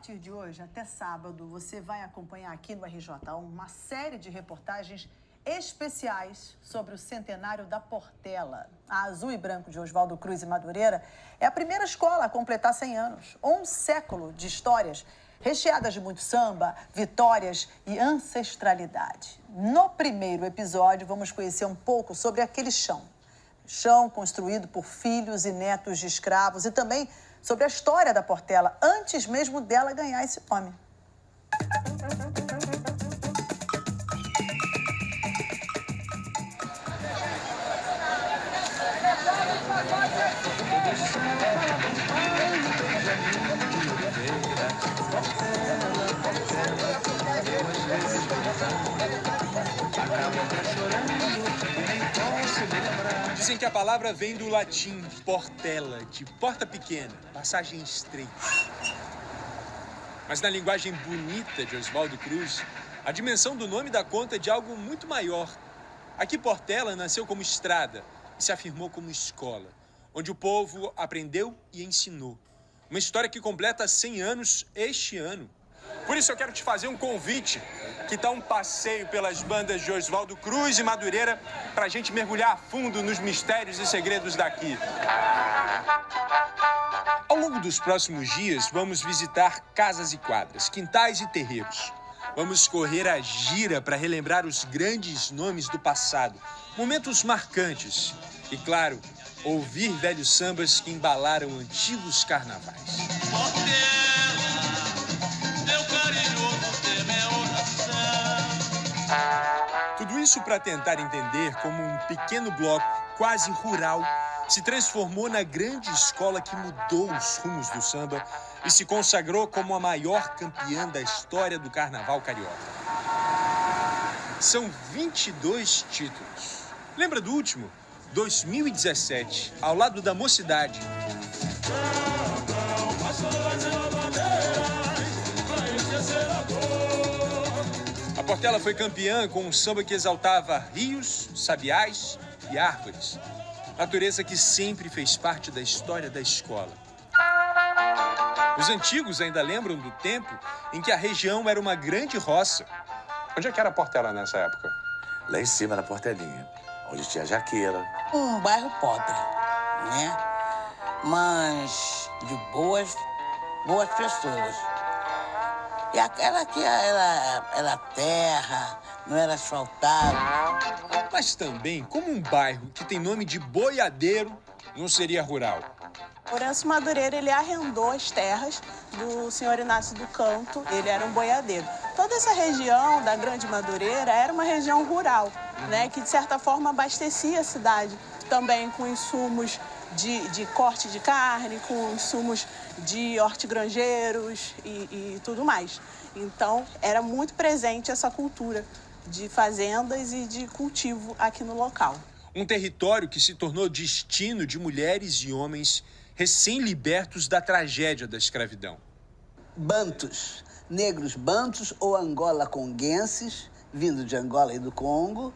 partir de hoje, até sábado, você vai acompanhar aqui no RJ1 uma série de reportagens especiais sobre o centenário da Portela. A Azul e Branco de Oswaldo Cruz e Madureira é a primeira escola a completar 100 anos. Um século de histórias recheadas de muito samba, vitórias e ancestralidade. No primeiro episódio, vamos conhecer um pouco sobre aquele chão. Chão construído por filhos e netos de escravos e também sobre a história da Portela, antes mesmo dela ganhar esse nome. Dizem que a palavra vem do latim portela, de porta pequena, passagem estreita. Mas na linguagem bonita de Oswaldo Cruz, a dimensão do nome dá conta de algo muito maior. Aqui Portela nasceu como estrada e se afirmou como escola, onde o povo aprendeu e ensinou. Uma história que completa 100 anos este ano. Por isso eu quero te fazer um convite, que dá um passeio pelas bandas de Oswaldo Cruz e Madureira, para a gente mergulhar a fundo nos mistérios e segredos daqui. Ao longo dos próximos dias, vamos visitar casas e quadras, quintais e terreiros. Vamos correr a gira para relembrar os grandes nomes do passado, momentos marcantes e, claro, ouvir velhos sambas que embalaram antigos carnavais. Tudo isso para tentar entender como um pequeno bloco quase rural se transformou na grande escola que mudou os rumos do samba e se consagrou como a maior campeã da história do carnaval carioca. São 22 títulos. Lembra do último? 2017, ao lado da Mocidade. A Portela foi campeã com um samba que exaltava rios, sabiás e árvores. Natureza que sempre fez parte da história da escola. Os antigos ainda lembram do tempo em que a região era uma grande roça. Onde é que era a Portela nessa época? Lá em cima, na Portelinha, onde tinha jaqueira. Um bairro pobre, né? Mas de boas pessoas. E aquela aqui era terra, não era asfaltado. Mas também, como um bairro que tem nome de boiadeiro, não seria rural. Horácio Madureira, ele arrendou as terras do senhor Inácio do Canto, ele era um boiadeiro. Toda essa região da Grande Madureira era uma região rural, né, que de certa forma abastecia a cidade, também com insumos de corte de carne, com insumos de hortigranjeiros e tudo mais. Então, era muito presente essa cultura de fazendas e de cultivo aqui no local. Um território que se tornou destino de mulheres e homens recém-libertos da tragédia da escravidão. Bantus, negros bantus ou angola-conguenses, vindo de Angola e do Congo,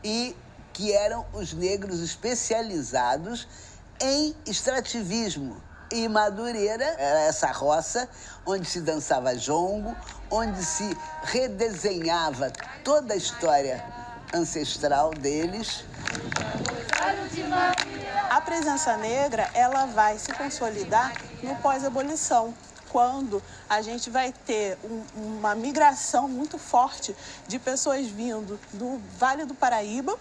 e que eram os negros especializados em extrativismo. E Madureira era essa roça onde se dançava jongo, onde se redesenhava toda a história ancestral deles. A presença negra, ela vai se consolidar no pós-abolição, quando a gente vai ter uma migração muito forte de pessoas vindo do Vale do Paraíba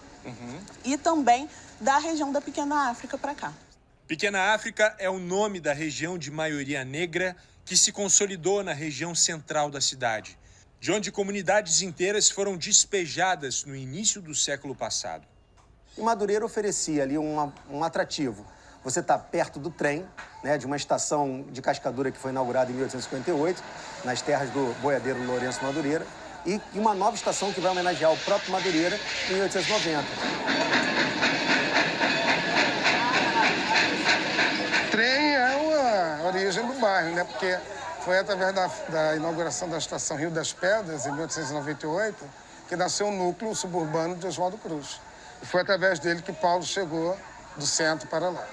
e também da região da Pequena África para cá. Pequena África é o nome da região de maioria negra que se consolidou na região central da cidade, de onde comunidades inteiras foram despejadas no início do século passado. E Madureira oferecia ali um atrativo. Você está perto do trem, né, de uma estação de cascadura que foi inaugurada em 1858, nas terras do boiadeiro Lourenço Madureira, e uma nova estação que vai homenagear o próprio Madureira em 1890. Trem é a origem do bairro, né? Porque foi através da inauguração da estação Rio das Pedras, em 1898, que nasceu o núcleo suburbano de Oswaldo Cruz. E foi através dele que Paulo chegou do centro para lá.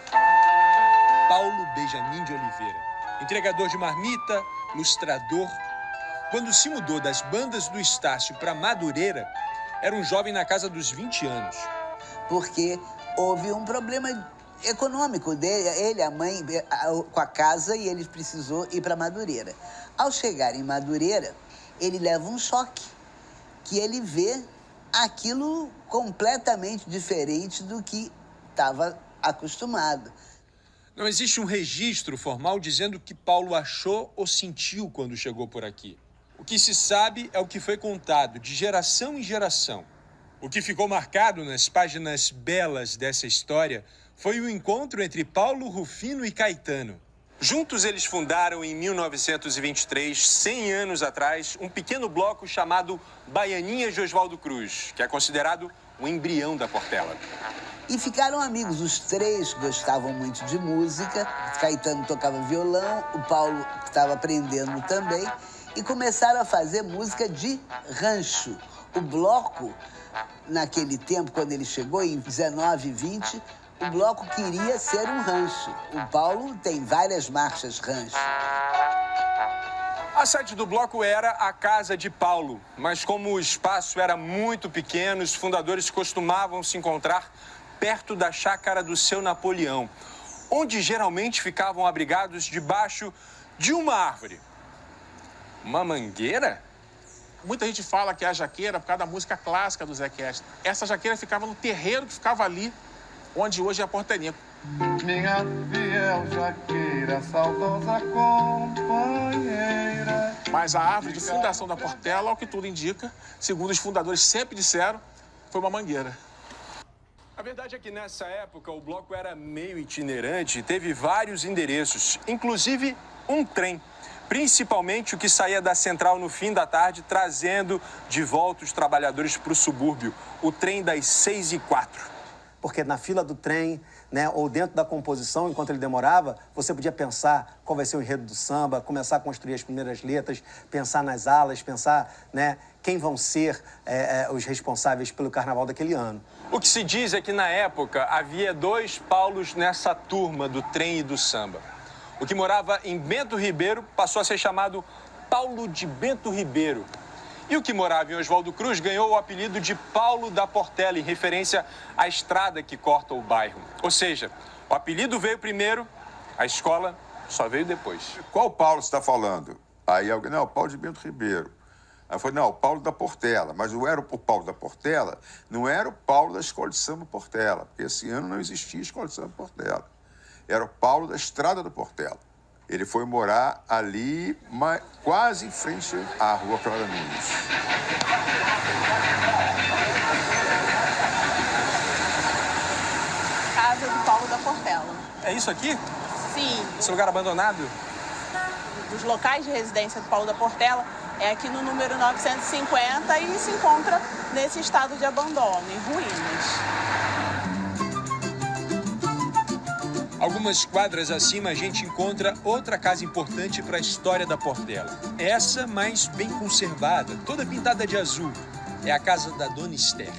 Paulo Benjamin de Oliveira, entregador de marmita, lustrador. Quando se mudou das bandas do Estácio para Madureira, era um jovem na casa dos 20 anos. Porque houve um problema econômico dele, ele, a mãe, com a casa, e ele precisou ir para Madureira. Ao chegar em Madureira, ele leva um choque, que ele vê aquilo completamente diferente do que estava acostumado. Não existe um registro formal dizendo o que Paulo achou ou sentiu quando chegou por aqui. O que se sabe é o que foi contado de geração em geração. O que ficou marcado nas páginas belas dessa história foi o encontro entre Paulo, Rufino e Caetano. Juntos eles fundaram em 1923, 100 anos atrás, um pequeno bloco chamado Baianinhas de Oswaldo Cruz, que é considerado o embrião da Portela. E ficaram amigos. Os três gostavam muito de música. Caetano tocava violão, o Paulo estava aprendendo também. E começaram a fazer música de rancho. O bloco, naquele tempo, quando ele chegou, em 19 e 20, o bloco queria ser um rancho. O Paulo tem várias marchas rancho. A sede do bloco era a casa de Paulo, mas como o espaço era muito pequeno, os fundadores costumavam se encontrar perto da chácara do seu Napoleão, onde geralmente ficavam abrigados debaixo de uma árvore. Uma mangueira? Muita gente fala que é a jaqueira por causa da música clássica do Zé Quest. Essa jaqueira ficava no terreiro que ficava ali, onde hoje é a Portelinha. Minha fiel jaqueira, saudosa companheira. Mas a árvore de fundação da Portela, ao que tudo indica, segundo os fundadores sempre disseram, foi uma mangueira. A verdade é que nessa época o bloco era meio itinerante e teve vários endereços, inclusive um trem. Principalmente o que saía da central no fim da tarde, trazendo de volta os trabalhadores para o subúrbio. O trem das 6h04. Porque na fila do trem, né, ou dentro da composição, enquanto ele demorava, você podia pensar qual vai ser o enredo do samba, começar a construir as primeiras letras, pensar nas alas, pensar, né, quem vão ser os responsáveis pelo carnaval daquele ano. O que se diz é que na época havia 2 Paulos nessa turma do trem e do samba. O que morava em Bento Ribeiro passou a ser chamado Paulo de Bento Ribeiro. E o que morava em Oswaldo Cruz ganhou o apelido de Paulo da Portela, em referência à estrada que corta o bairro. Ou seja, o apelido veio primeiro, a escola só veio depois. Qual Paulo você está falando? Aí alguém, não, Paulo de Bento Ribeiro. Aí eu falei, não, o Paulo da Portela. Mas o Paulo da Portela não era o Paulo da Escola de Samba Portela, porque esse ano não existia Escola de Samba Portela. Era o Paulo da Estrada do Portela. Ele foi morar ali, quase em frente à Rua Flora Nunes. Casa do Paulo da Portela. É isso aqui? Sim. Esse lugar abandonado? Os locais de residência do Paulo da Portela é aqui no número 950 e se encontra nesse estado de abandono, em ruínas. Algumas quadras acima a gente encontra outra casa importante para a história da Portela. Essa, mais bem conservada, toda pintada de azul. É a casa da Dona Esther.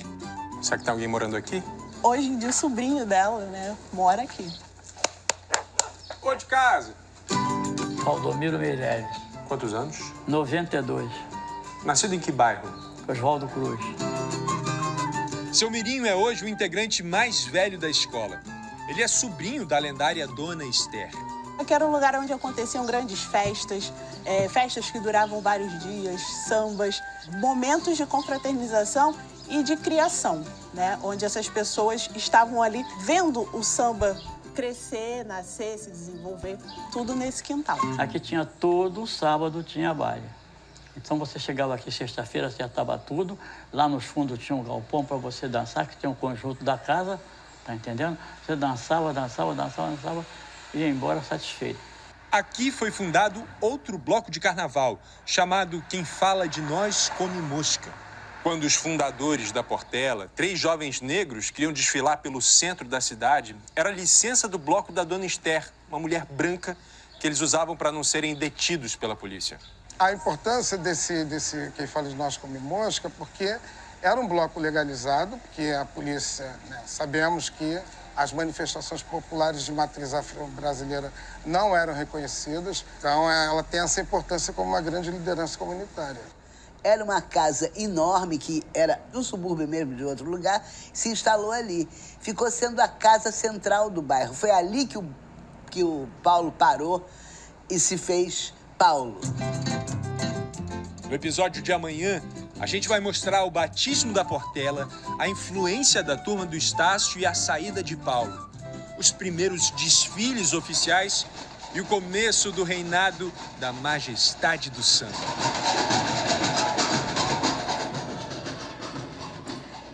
Será que tem alguém morando aqui? Hoje em dia o sobrinho dela, né, mora aqui. Ô, de casa. Valdomiro Meirelles. Quantos anos? 92. Nascido em que bairro? Oswaldo Cruz. Seu Mirinho é hoje o integrante mais velho da escola. Ele é sobrinho da lendária Dona Esther. Aqui era um lugar onde aconteciam grandes festas, festas que duravam vários dias, sambas, momentos de confraternização e de criação, né? Onde essas pessoas estavam ali vendo o samba crescer, nascer, se desenvolver, tudo nesse quintal. Aqui tinha todo sábado, tinha baile. Então você chegava aqui sexta-feira, acertava tudo. Lá nos fundos tinha um galpão para você dançar, que tinha um conjunto da casa, tá entendendo? Você dançava e ia embora satisfeito. Aqui foi fundado outro bloco de carnaval, chamado Quem Fala de Nós Come Mosca. Quando os fundadores da Portela, 3 jovens negros, queriam desfilar pelo centro da cidade, era a licença do bloco da Dona Esther, uma mulher branca que eles usavam para não serem detidos pela polícia. A importância desse Quem Fala de Nós Come Mosca, porque era um bloco legalizado, porque a polícia, né, sabemos que As manifestações populares de matriz afro-brasileira não eram reconhecidas. Então, ela tem essa importância como uma grande liderança comunitária. Era uma casa enorme, que era do subúrbio mesmo, de outro lugar, se instalou ali. Ficou sendo a casa central do bairro. Foi ali que o Paulo parou e se fez Paulo. No episódio de amanhã, a gente vai mostrar o batismo da Portela, a influência da turma do Estácio e a saída de Paulo, os primeiros desfiles oficiais e o começo do reinado da majestade do samba.